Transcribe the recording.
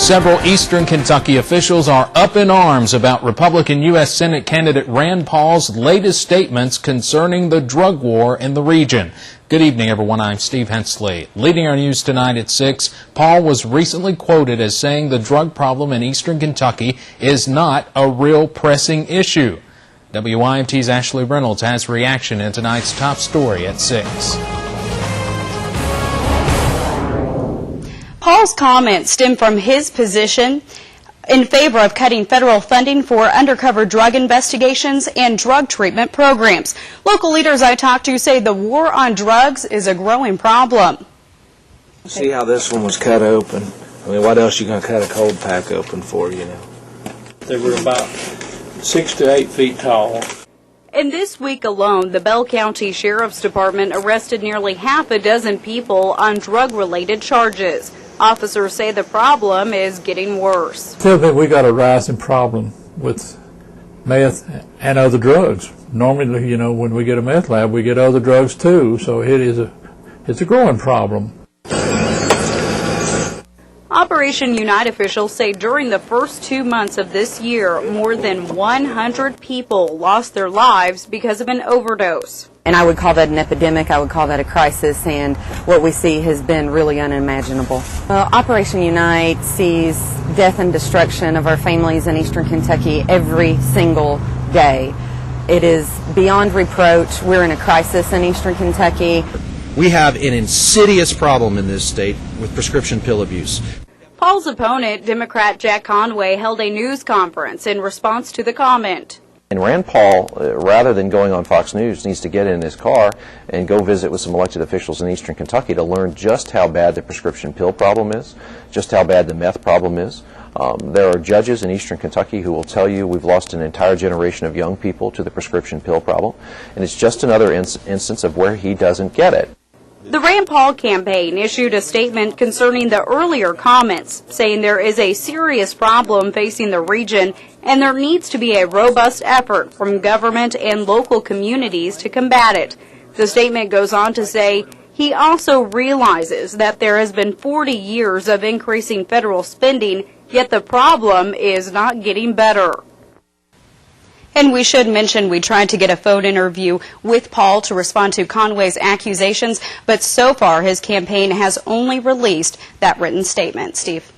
Several eastern Kentucky officials are up in arms about Republican U.S. Senate candidate Rand Paul's latest statements concerning the drug war in the region. Good evening, everyone. I'm Steve Hensley. Leading our news tonight at 6, Paul was recently quoted as saying the drug problem in eastern Kentucky is not a real pressing issue. WYMT's Ashley Reynolds has reaction in tonight's top story at 6. Paul's comments stem from his position in favor of cutting federal funding for undercover drug investigations and drug treatment programs. Local leaders I talked to say the war on drugs is a growing problem. See how this one was cut open? I mean, what else you going to cut a cold pack open for, you know? They were about 6 to 8 feet tall. And this week alone, the Bell County Sheriff's Department arrested nearly half a dozen people on drug-related charges. Officers say the problem is getting worse. Typically, we got a rising problem with meth and other drugs. Normally, you know, when we get a meth lab, we get other drugs too. So it's a growing problem. Operation Unite officials say during the first 2 months of this year, more than 100 people lost their lives because of an overdose. And I would call that an epidemic, I would call that a crisis, and what we see has been really unimaginable. Operation Unite sees death and destruction of our families in eastern Kentucky every single day. It is beyond reproach. We're in a crisis in eastern Kentucky. We have an insidious problem in this state with prescription pill abuse. Paul's opponent, Democrat Jack Conway, held a news conference in response to the comment. And Rand Paul, rather than going on Fox News, needs to get in his car and go visit with some elected officials in eastern Kentucky to learn just how bad the prescription pill problem is, just how bad the meth problem is. There are judges in eastern Kentucky who will tell you we've lost an entire generation of young people to the prescription pill problem, and it's just another instance of where he doesn't get it. The Rand Paul campaign issued a statement concerning the earlier comments, saying there is a serious problem facing the region and there needs to be a robust effort from government and local communities to combat it. The statement goes on to say he also realizes that there has been 40 years of increasing federal spending, yet the problem is not getting better. And we should mention we tried to get a phone interview with Paul to respond to Conway's accusations, but so far his campaign has only released that written statement. Steve.